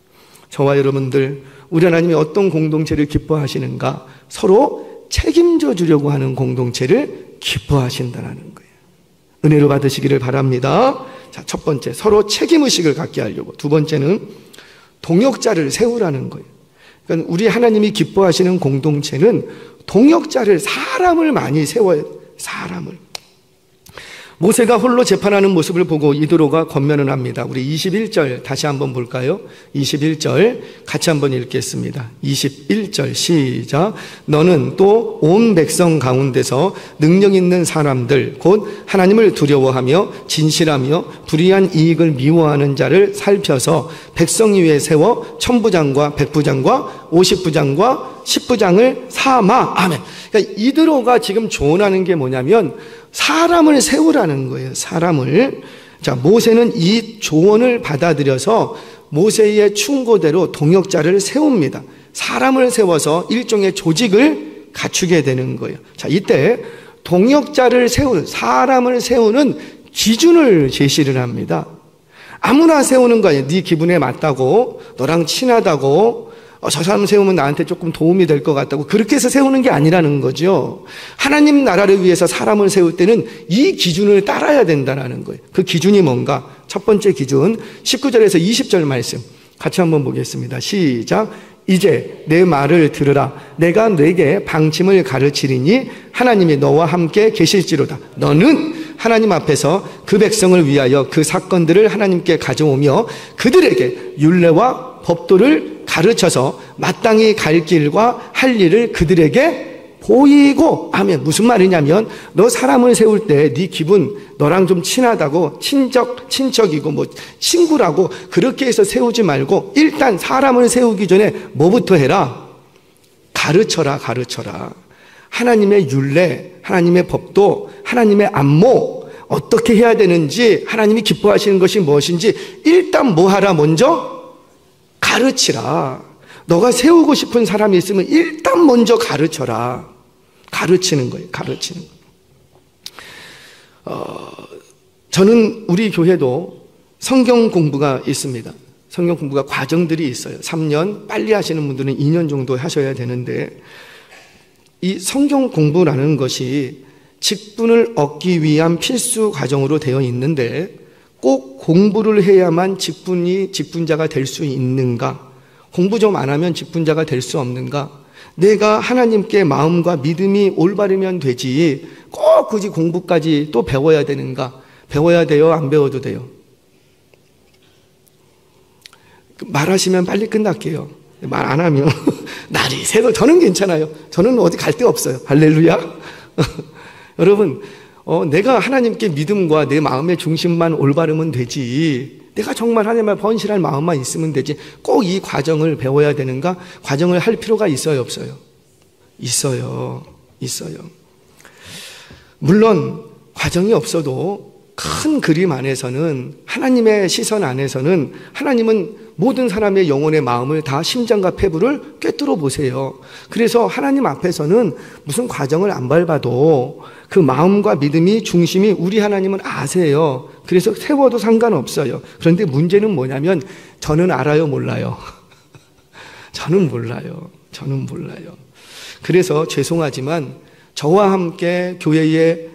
저와 여러분들, 우리 하나님이 어떤 공동체를 기뻐하시는가? 서로 책임져 주려고 하는 공동체를 기뻐하신다는 거예요. 은혜로 받으시기를 바랍니다. 자, 첫 번째, 서로 책임의식을 갖게 하려고. 두 번째는 동역자를 세우라는 거예요. 그러니까 우리 하나님이 기뻐하시는 공동체는 동역자를, 사람을 많이 세워야 돼요. 사람을. 모세가 홀로 재판하는 모습을 보고 이드로가 권면을 합니다. 우리 21절 다시 한번 볼까요? 21절 같이 한번 읽겠습니다. 21절 시작. 너는 또 온 백성 가운데서 능력 있는 사람들 곧 하나님을 두려워하며 진실하며 불의한 이익을 미워하는 자를 살펴서 백성 위에 세워 천부장과 백부장과 50부장과 10부장을 삼아. 아멘. 그러니까 이드로가 지금 조언하는 게 뭐냐면 사람을 세우라는 거예요. 사람을. 자, 모세는 이 조언을 받아들여서 모세의 충고대로 동역자를 세웁니다. 사람을 세워서 일종의 조직을 갖추게 되는 거예요. 자, 이때 동역자를 세우는, 사람을 세우는 기준을 제시를 합니다. 아무나 세우는 거 아니에요. 네 기분에 맞다고, 너랑 친하다고, 저 사람 세우면 나한테 조금 도움이 될 것 같다고 그렇게 해서 세우는 게 아니라는 거죠. 하나님 나라를 위해서 사람을 세울 때는 이 기준을 따라야 된다는 거예요. 그 기준이 뭔가? 첫 번째 기준 19절에서 20절 말씀 같이 한번 보겠습니다. 시작. 이제 내 말을 들으라. 내가 네게 방침을 가르치리니 하나님이 너와 함께 계실지로다. 너는 하나님 앞에서 그 백성을 위하여 그 사건들을 하나님께 가져오며 그들에게 율례와 법도를 가르쳐서 마땅히 갈 길과 할 일을 그들에게 보이고. 아멘. 무슨 말이냐면 너 사람을 세울 때 네 기분, 너랑 좀 친하다고, 친척이고 뭐 친구라고 그렇게 해서 세우지 말고 일단 사람을 세우기 전에 뭐부터 해라? 가르쳐라. 하나님의 율례, 하나님의 법도, 하나님의 안목, 어떻게 해야 되는지, 하나님이 기뻐하시는 것이 무엇인지 일단 뭐 하라? 먼저 가르치라. 너가 세우고 싶은 사람이 있으면 일단 먼저 가르쳐라. 가르치는 거예요. 가르치는 거예요. 저는 우리 교회도 성경 공부가 있습니다. 성경 공부가 과정들이 있어요. 3년, 빨리 하시는 분들은 2년 정도 하셔야 되는데 이 성경 공부라는 것이 직분을 얻기 위한 필수 과정으로 되어 있는데 꼭 공부를 해야만 직분자가 될 수 있는가? 공부 좀 안 하면 직분자가 될 수 없는가? 내가 하나님께 마음과 믿음이 올바르면 되지 꼭 굳이 공부까지 또 배워야 되는가? 배워야 돼요? 안 배워도 돼요? 말하시면 빨리 끝날게요. 말 안 하면 날이 새도 저는 괜찮아요. 저는 어디 갈 데 없어요. 할렐루야. 여러분, 내가 하나님께 믿음과 내 마음의 중심만 올바르면 되지, 내가 정말 하나님을 번실할 마음만 있으면 되지 꼭 이 과정을 배워야 되는가? 과정을 할 필요가 있어요, 없어요? 있어요. 물론 과정이 없어도 큰 그림 안에서는, 하나님의 시선 안에서는 하나님은 모든 사람의 영혼의 마음을 다 심장과 폐부를 꿰뚫어 보세요. 그래서 하나님 앞에서는 무슨 과정을 안 밟아도 그 마음과 믿음이 중심이 우리 하나님은 아세요. 그래서 세워도 상관없어요. 그런데 문제는 뭐냐면 저는 알아요, 몰라요? 저는 몰라요. 그래서 죄송하지만 저와 함께 교회의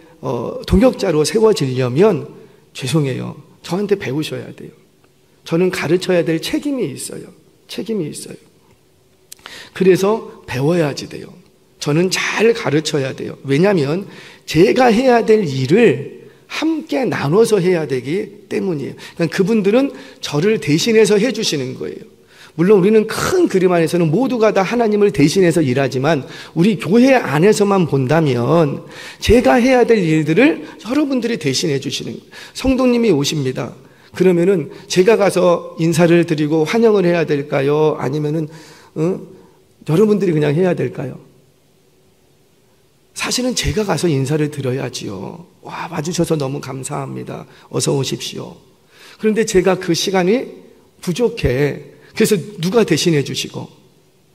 동역자로 세워지려면 죄송해요. 저한테 배우셔야 돼요. 저는 가르쳐야 될 책임이 있어요. 그래서 배워야지 돼요. 저는 잘 가르쳐야 돼요. 왜냐하면 제가 해야 될 일을 함께 나눠서 해야 되기 때문이에요. 그러니까 그분들은 저를 대신해서 해주시는 거예요. 물론 우리는 큰 그림 안에서는 모두가 다 하나님을 대신해서 일하지만 우리 교회 안에서만 본다면 제가 해야 될 일들을 여러분들이 대신해 주시는 거예요. 성도님이 오십니다. 그러면은 제가 가서 인사를 드리고 환영을 해야 될까요? 아니면은 여러분들이 그냥 해야 될까요? 사실은 제가 가서 인사를 드려야지요. 와, 와주셔서 너무 감사합니다. 어서 오십시오. 그런데 제가 그 시간이 부족해. 그래서 누가 대신해 주시고,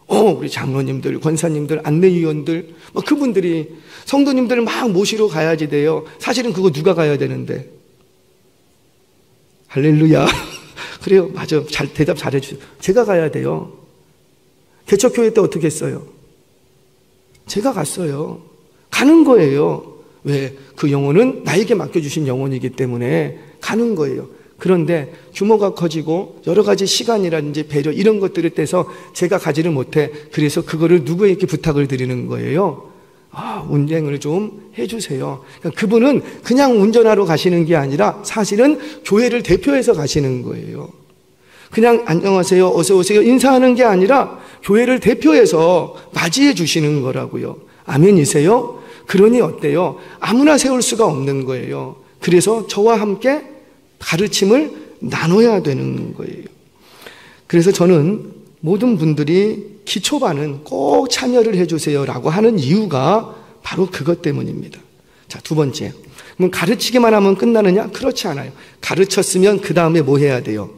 우리 장로님들, 권사님들, 안내위원들, 그분들이 성도님들을 막 모시러 가야지 돼요. 사실은 그거 누가 가야 되는데. 할렐루야. 그래요. 맞아. 대답 잘해 주세요. 제가 가야 돼요. 개척교회 때 어떻게 했어요? 제가 갔어요. 가는 거예요. 왜? 그 영혼은 나에게 맡겨주신 영혼이기 때문에 가는 거예요. 그런데 규모가 커지고 여러 가지 시간이라든지 배려 이런 것들을 떼서 제가 가지를 못해. 그래서 그거를 누구에게 부탁을 드리는 거예요? 운행을 좀 해주세요. 그러니까 그분은 그냥 운전하러 가시는 게 아니라 사실은 교회를 대표해서 가시는 거예요. 그냥 안녕하세요, 어서 오세요 인사하는 게 아니라 교회를 대표해서 맞이해 주시는 거라고요. 아멘이세요? 그러니 어때요? 아무나 세울 수가 없는 거예요. 그래서 저와 함께 가르침을 나눠야 되는 거예요. 그래서 저는 모든 분들이 기초반은 꼭 참여를 해주세요라고 하는 이유가 바로 그것 때문입니다. 자, 두 번째. 그럼 가르치기만 하면 끝나느냐? 그렇지 않아요. 가르쳤으면 그 다음에 뭐 해야 돼요?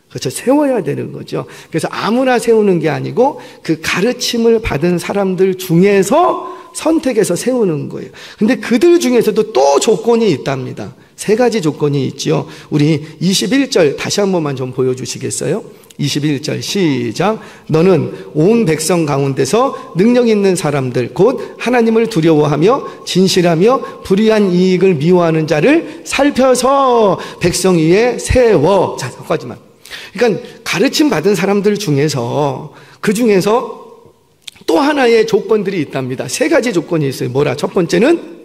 그렇죠. 세워야 되는 거죠. 그래서 아무나 세우는 게 아니고 그 가르침을 받은 사람들 중에서 선택해서 세우는 거예요. 근데 그들 중에서도 또 조건이 있답니다. 3가지 조건이 있죠. 우리 21절 다시 한 번만 좀 보여주시겠어요? 21절 시작. 너는 온 백성 가운데서 능력 있는 사람들 곧 하나님을 두려워하며 진실하며 불의한 이익을 미워하는 자를 살펴서 백성 위에 세워. 자, 여기까지만. 그러니까 가르침 받은 사람들 중에서 그 중에서 또 하나의 조건들이 있답니다. 3가지 조건이 있어요. 뭐라? 첫 번째는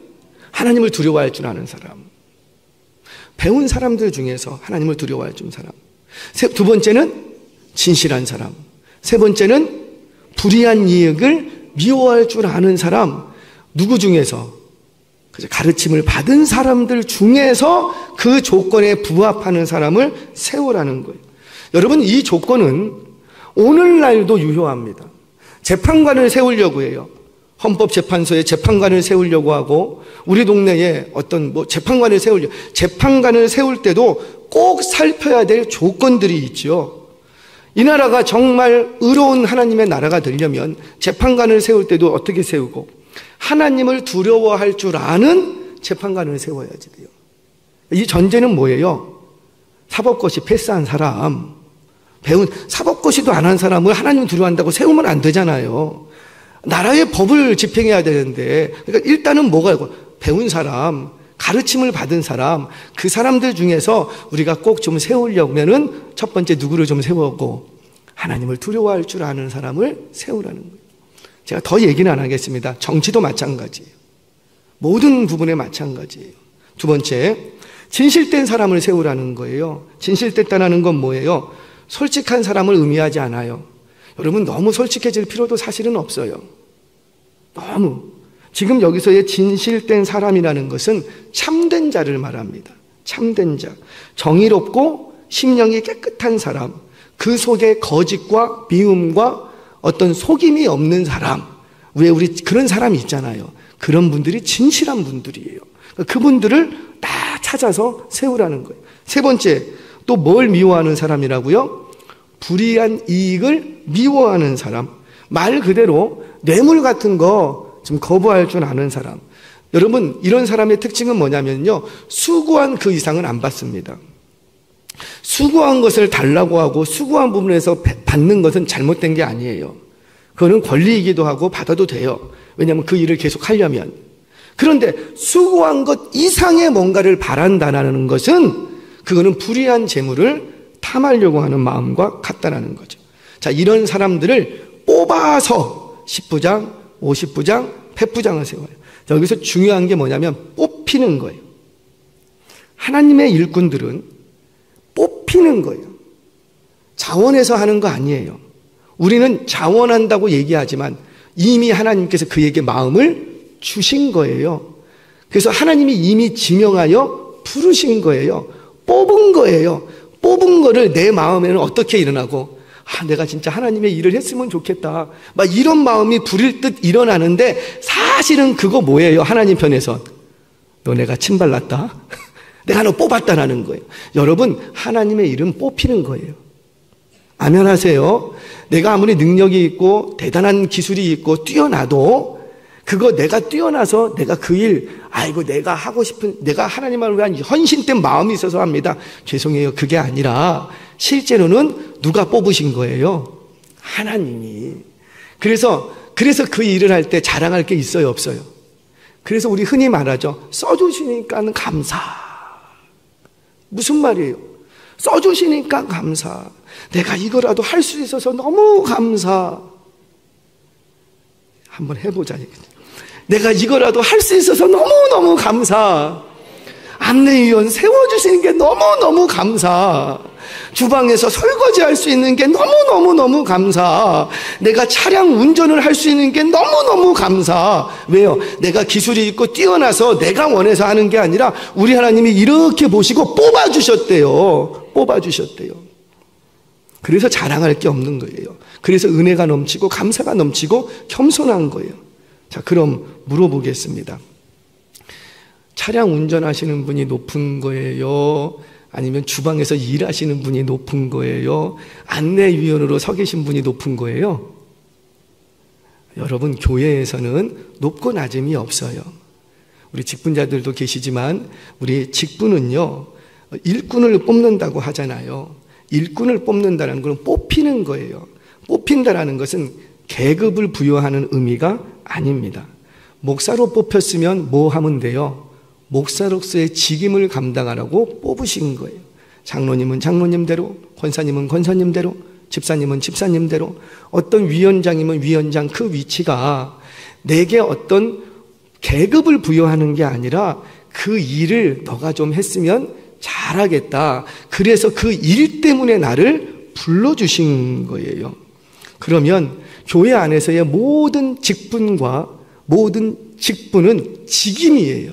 하나님을 두려워할 줄 아는 사람. 배운 사람들 중에서 하나님을 두려워할 줄 사람. 두 번째는 진실한 사람. 세 번째는 불의한 이익을 미워할 줄 아는 사람. 누구 중에서? 가르침을 받은 사람들 중에서 그 조건에 부합하는 사람을 세우라는 거예요. 여러분, 이 조건은 오늘날도 유효합니다. 재판관을 세우려고 해요. 헌법재판소에 재판관을 세우려고 하고 우리 동네에 어떤 재판관을 세울 때도 꼭 살펴야 될 조건들이 있죠. 이 나라가 정말 의로운 하나님의 나라가 되려면 재판관을 세울 때도 어떻게 세우고 하나님을 두려워할 줄 아는 재판관을 세워야지 돼요. 이 전제는 뭐예요? 사법고시 패스한 사람, 배운 사법고시도 안 한 사람을 하나님 두려워한다고 세우면 안 되잖아요. 나라의 법을 집행해야 되는데, 그러니까 일단은 뭐가 있고 배운 사람, 가르침을 받은 사람, 그 사람들 중에서 우리가 꼭 좀 세우려면은 첫 번째 누구를 좀 세우고 하나님을 두려워할 줄 아는 사람을 세우라는 거예요. 제가 더 얘기는 안 하겠습니다. 정치도 마찬가지예요. 모든 부분에 마찬가지예요. 두 번째, 진실된 사람을 세우라는 거예요. 진실됐다는 건 뭐예요? 솔직한 사람을 의미하지 않아요. 여러분, 너무 솔직해질 필요도 사실은 없어요. 너무. 지금 여기서의 진실된 사람이라는 것은 참된 자를 말합니다. 참된 자. 정의롭고 심령이 깨끗한 사람. 그 속에 거짓과 미움과 어떤 속임이 없는 사람. 왜 우리 그런 사람이 있잖아요. 그런 분들이 진실한 분들이에요. 그분들을 다 찾아서 세우라는 거예요. 세 번째, 또 뭘 미워하는 사람이라고요? 불이한 이익을 미워하는 사람. 말 그대로 뇌물 같은 거 좀 거부할 줄 아는 사람. 여러분, 이런 사람의 특징은 뭐냐면요, 수고한 그 이상은 안 받습니다. 수고한 것을 달라고 하고 수고한 부분에서 받는 것은 잘못된 게 아니에요. 그거는 권리이기도 하고 받아도 돼요. 왜냐하면 그 일을 계속 하려면. 그런데 수고한 것 이상의 뭔가를 바란다는 것은 그거는 불이한 재물을 탐하려고 하는 마음과 같다라는 거죠. 자, 이런 사람들을 뽑아서 10부장, 50부장, 100부장을 세워요. 여기서 중요한 게 뭐냐면 뽑히는 거예요. 하나님의 일꾼들은 뽑히는 거예요. 자원해서 하는 거 아니에요. 우리는 자원한다고 얘기하지만 이미 하나님께서 그에게 마음을 주신 거예요. 그래서 하나님이 이미 지명하여 부르신 거예요. 뽑은 거예요. 뽑은 거를 내 마음에는 어떻게 일어나고, 내가 진짜 하나님의 일을 했으면 좋겠다, 막 이런 마음이 부릴 듯 일어나는데, 사실은 그거 뭐예요? 하나님 편에서 너네가 침발랐다, 내가 너 뽑았다라는 거예요. 여러분, 하나님의 일은 뽑히는 거예요. 아멘 하세요. 내가 아무리 능력이 있고 대단한 기술이 있고 뛰어나도 그거 내가 뛰어나서 내가 그 일, 내가 하고 싶은, 내가 하나님을 위한 헌신된 마음이 있어서 합니다. 죄송해요. 그게 아니라 실제로는 누가 뽑으신 거예요? 하나님이. 그래서 그 일을 할 때 자랑할 게 있어요, 없어요? 그래서 우리 흔히 말하죠. 써주시니까 감사. 무슨 말이에요? 써주시니까 감사. 내가 이거라도 할 수 있어서 너무 감사. 한번 해보자. 내가 이거라도 할 수 있어서 너무너무 감사. 안내위원 세워주시는 게 너무너무 감사. 주방에서 설거지할 수 있는 게 너무너무 감사. 내가 차량 운전을 할 수 있는 게 너무너무 감사. 왜요? 내가 기술이 있고 뛰어나서 내가 원해서 하는 게 아니라 우리 하나님이 이렇게 보시고 뽑아주셨대요. 뽑아주셨대요. 그래서 자랑할 게 없는 거예요. 그래서 은혜가 넘치고 감사가 넘치고 겸손한 거예요. 자, 그럼 물어보겠습니다. 차량 운전하시는 분이 높은 거예요? 아니면 주방에서 일하시는 분이 높은 거예요? 안내위원으로 서 계신 분이 높은 거예요? 여러분, 교회에서는 높고 낮음이 없어요. 우리 직분자들도 계시지만 우리 직분은요, 일꾼을 뽑는다고 하잖아요. 일꾼을 뽑는다는 건 뽑히는 거예요. 뽑힌다라는 것은 계급을 부여하는 의미가 아닙니다. 목사로 뽑혔으면 뭐 하면 돼요? 목사로서의 직임을 감당하라고 뽑으신 거예요. 장로님은 장로님대로, 권사님은 권사님대로, 집사님은 집사님대로, 어떤 위원장이면 위원장, 그 위치가 내게 어떤 계급을 부여하는 게 아니라 그 일을 너가 좀 했으면 잘하겠다. 그래서 그 일 때문에 나를 불러주신 거예요. 그러면 교회 안에서의 모든 직분과 모든 직분은 직임이에요.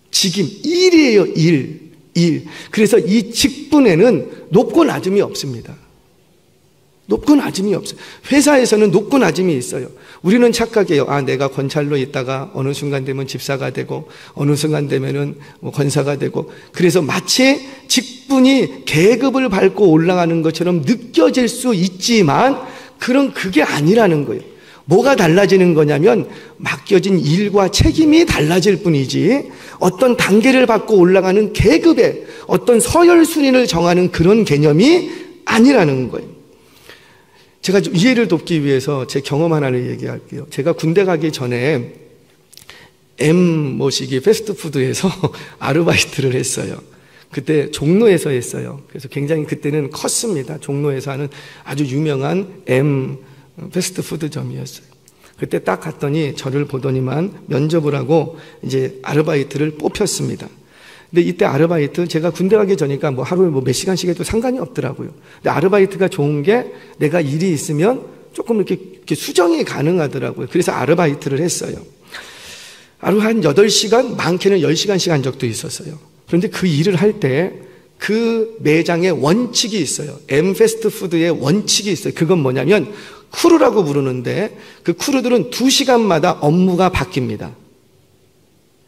직임, 일이에요. 일. 그래서 이 직분에는 높고 낮음이 없습니다. 높고 낮음이 없어요. 회사에서는 높고 낮음이 있어요. 우리는 착각해요. 내가 권찰로 있다가 어느 순간 되면 집사가 되고 어느 순간 되면은 권사가 되고, 그래서 마치 직분이 계급을 밟고 올라가는 것처럼 느껴질 수 있지만 그게 아니라는 거예요. 뭐가 달라지는 거냐면 맡겨진 일과 책임이 달라질 뿐이지 어떤 단계를 받고 올라가는 계급의 어떤 서열 순위를 정하는 그런 개념이 아니라는 거예요. 제가 이해를 돕기 위해서 제 경험 하나를 얘기할게요. 제가 군대 가기 전에 M 모시기 패스트푸드에서 아르바이트를 했어요. 그때 종로에서 했어요. 그래서 굉장히 그때는 컸습니다. 종로에서 하는 아주 유명한 M 패스트푸드점이었어요. 그때 딱 갔더니 저를 보더니만 면접을 하고 이제 아르바이트를 뽑혔습니다. 근데 이때 아르바이트, 제가 군대 가기 전이니까 뭐 하루에 뭐 몇 시간씩 해도 상관이 없더라고요. 근데 아르바이트가 좋은 게 내가 일이 있으면 조금 이렇게 수정이 가능하더라고요. 그래서 아르바이트를 했어요. 하루 한 8시간, 많게는 10시간씩 한 적도 있었어요. 그런데 그 일을 할 때 그 매장에 원칙이 있어요. M 패스트푸드의 원칙이 있어요. 그건 뭐냐면 크루라고 부르는데 그 크루들은 2시간마다 업무가 바뀝니다.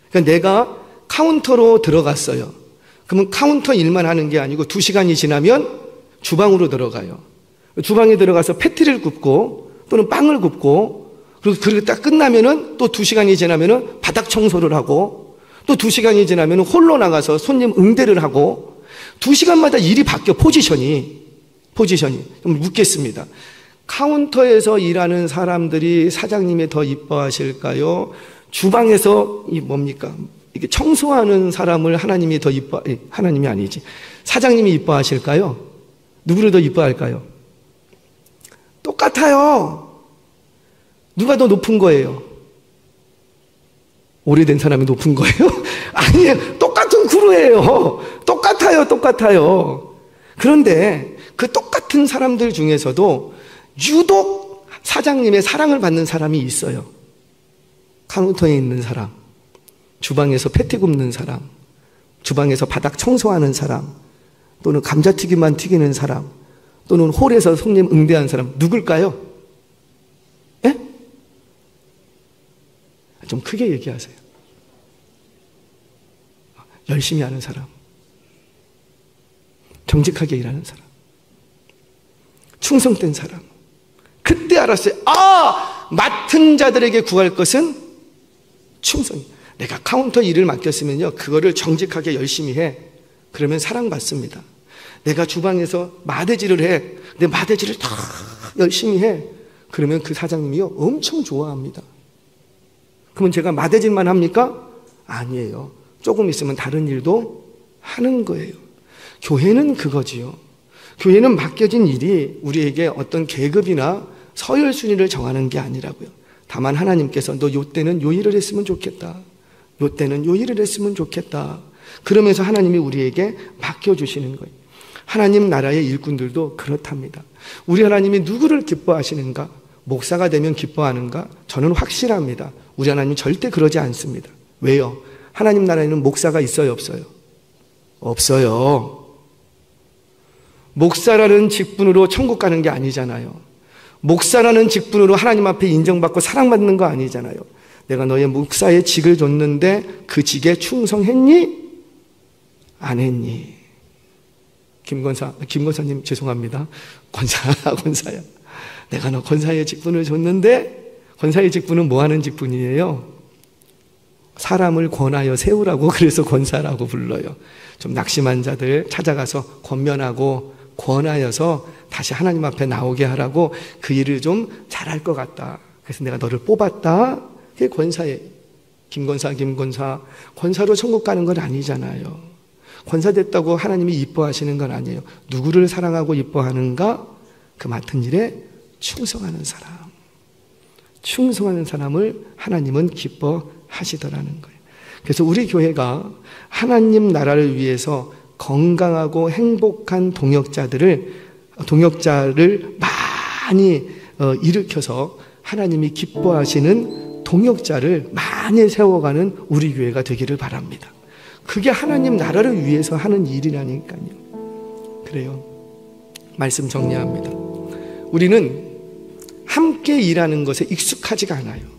그러니까 내가 카운터로 들어갔어요. 그러면 카운터 일만 하는 게 아니고 2시간이 지나면 주방으로 들어가요. 주방에 들어가서 패티를 굽고 또는 빵을 굽고 그리고 딱 끝나면은 또 2시간이 지나면은 바닥 청소를 하고 또 2시간이 지나면은 홀로 나가서 손님 응대를 하고 2시간마다 일이 바뀌어 포지션이. 좀 묻겠습니다. 카운터에서 일하는 사람들이 사장님이 더 이뻐하실까요? 주방에서 이 뭡니까? 이게 청소하는 사람을 하나님이 더 하나님이 아니지. 사장님이 이뻐하실까요? 누구를 더 이뻐할까요? 똑같아요. 누가 더 높은 거예요? 오래된 사람이 높은 거예요? 아니에요. 똑같은 크루예요. 똑같아요. 그런데 그 똑같은 사람들 중에서도 유독 사장님의 사랑을 받는 사람이 있어요. 카운터에 있는 사람, 주방에서 패티 굽는 사람, 주방에서 바닥 청소하는 사람, 또는 감자튀김만 튀기는 사람, 또는 홀에서 손님 응대하는 사람, 누굴까요? 예? 좀 크게 얘기하세요. 열심히 하는 사람, 정직하게 일하는 사람, 충성된 사람. 그때 알았어요. 맡은 자들에게 구할 것은 충성. 내가 카운터 일을 맡겼으면요, 그거를 정직하게 열심히 해. 그러면 사랑받습니다. 내가 주방에서 마대질을 해. 내 마대질을 다 열심히 해. 그러면 그 사장님이요, 엄청 좋아합니다. 그러면 제가 마대질만 합니까? 아니에요. 조금 있으면 다른 일도 하는 거예요. 교회는 그거지요. 교회는 맡겨진 일이 우리에게 어떤 계급이나 서열 순위를 정하는 게 아니라고요. 다만 하나님께서 너 요때는 요 일을 했으면 좋겠다. 요때는 요 일을 했으면 좋겠다. 그러면서 하나님이 우리에게 맡겨주시는 거예요. 하나님 나라의 일꾼들도 그렇답니다. 우리 하나님이 누구를 기뻐하시는가? 목사가 되면 기뻐하는가? 저는 확실합니다. 우리 하나님은 절대 그러지 않습니다. 왜요? 하나님 나라에는 목사가 있어요, 없어요? 없어요. 목사라는 직분으로 천국 가는 게 아니잖아요. 목사라는 직분으로 하나님 앞에 인정받고 사랑받는 거 아니잖아요. 내가 너의 목사의 직을 줬는데 그 직에 충성했니? 안 했니? 김권사님 죄송합니다. 권사야. 내가 너 권사의 직분을 줬는데 권사의 직분은 뭐 하는 직분이에요? 사람을 권하여 세우라고, 그래서 권사라고 불러요. 좀 낙심한 자들 찾아가서 권면하고 권하여서 다시 하나님 앞에 나오게 하라고, 그 일을 좀 잘할 것 같다. 그래서 내가 너를 뽑았다. 그게 권사예요. 김권사. 권사로 천국 가는 건 아니잖아요. 권사 됐다고 하나님이 이뻐하시는 건 아니에요. 누구를 사랑하고 이뻐하는가? 그 맡은 일에 충성하는 사람. 충성하는 사람을 하나님은 기뻐하시더라는 거예요. 그래서 우리 교회가 하나님 나라를 위해서 건강하고 행복한 동역자를 많이 일으켜서 하나님이 기뻐하시는 동역자를 많이 세워가는 우리 교회가 되기를 바랍니다. 그게 하나님 나라를 위해서 하는 일이라니까요. 그래요. 말씀 정리합니다. 우리는 함께 일하는 것에 익숙하지가 않아요.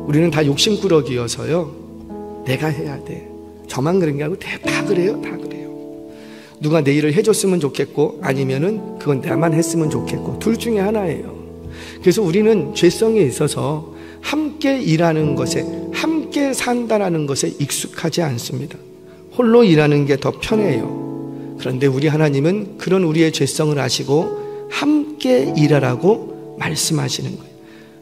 우리는 다 욕심꾸러기여서요, 내가 해야 돼. 저만 그런 게 아니고 다 그래요. 누가 내 일을 해줬으면 좋겠고, 아니면은 그건 나만 했으면 좋겠고, 둘 중에 하나예요. 그래서 우리는 죄성에 있어서 함께 일하는 것에, 함께 산다라는 것에 익숙하지 않습니다. 홀로 일하는 게 더 편해요. 그런데 우리 하나님은 그런 우리의 죄성을 아시고 함께 일하라고 말씀하시는 거예요.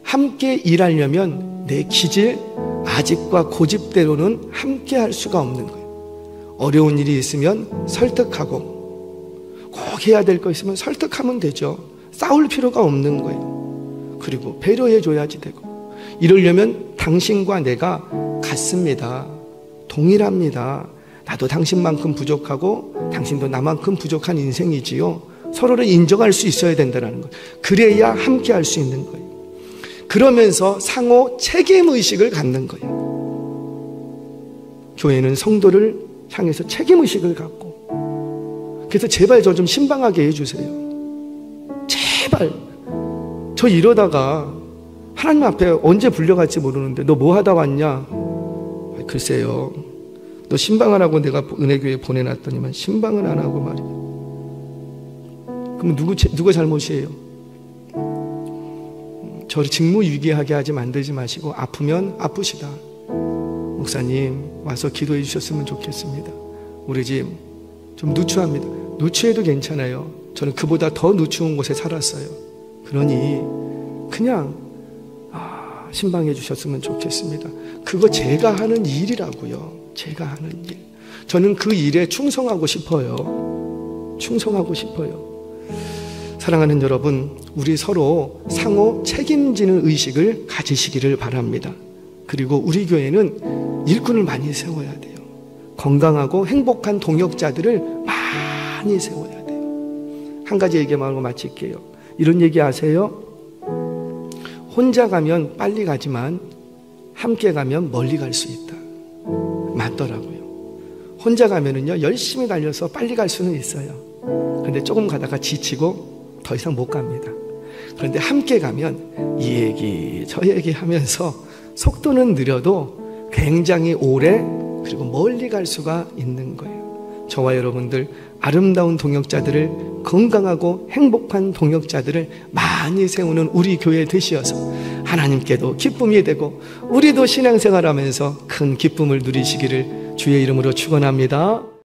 함께 일하려면 내 기질, 아집과 고집대로는 함께 할 수가 없는 거예요. 어려운 일이 있으면 설득하고, 꼭 해야 될 거 있으면 설득하면 되죠. 싸울 필요가 없는 거예요. 그리고 배려해줘야지 되고, 이러려면 당신과 내가 같습니다. 동일합니다. 나도 당신만큼 부족하고 당신도 나만큼 부족한 인생이지요. 서로를 인정할 수 있어야 된다는 거예요. 그래야 함께 할 수 있는 거예요. 그러면서 상호 책임의식을 갖는 거예요. 교회는 성도를 향해서 책임의식을 갖고, 그래서 제발 저 좀 신방하게 해주세요. 제발. 저 이러다가 하나님 앞에 언제 불려갈지 모르는데 너 뭐 하다 왔냐? 글쎄요, 너 신방하라고 내가 은혜교회에 보내놨더니만 신방을 안 하고 말이야. 그럼 누가 잘못이에요? 저를 직무유기하게 하지 만들지 마시고, 아프면 아프시다. 목사님 와서 기도해 주셨으면 좋겠습니다. 우리 집 좀 누추합니다. 누추해도 괜찮아요. 저는 그보다 더 누추한 곳에 살았어요. 그러니 그냥 신방해 주셨으면 좋겠습니다. 그거 제가 하는 일이라고요. 제가 하는 일. 저는 그 일에 충성하고 싶어요. 충성하고 싶어요. 사랑하는 여러분, 우리 서로 상호 책임지는 의식을 가지시기를 바랍니다. 그리고 우리 교회는 일꾼을 많이 세워야 돼요. 건강하고 행복한 동역자들을 많이 세워야 돼요. 한 가지 얘기만 하고 마칠게요. 이런 얘기 아세요? 혼자 가면 빨리 가지만 함께 가면 멀리 갈 수 있다. 맞더라고요. 혼자 가면은요, 열심히 달려서 빨리 갈 수는 있어요. 그런데 조금 가다가 지치고 더 이상 못 갑니다. 그런데 함께 가면 이 얘기 저 얘기 하면서 속도는 느려도 굉장히 오래 그리고 멀리 갈 수가 있는 거예요. 저와 여러분들 아름다운 동역자들을, 건강하고 행복한 동역자들을 많이 세우는 우리 교회 되시어서 하나님께도 기쁨이 되고 우리도 신앙생활하면서 큰 기쁨을 누리시기를 주의 이름으로 축원합니다.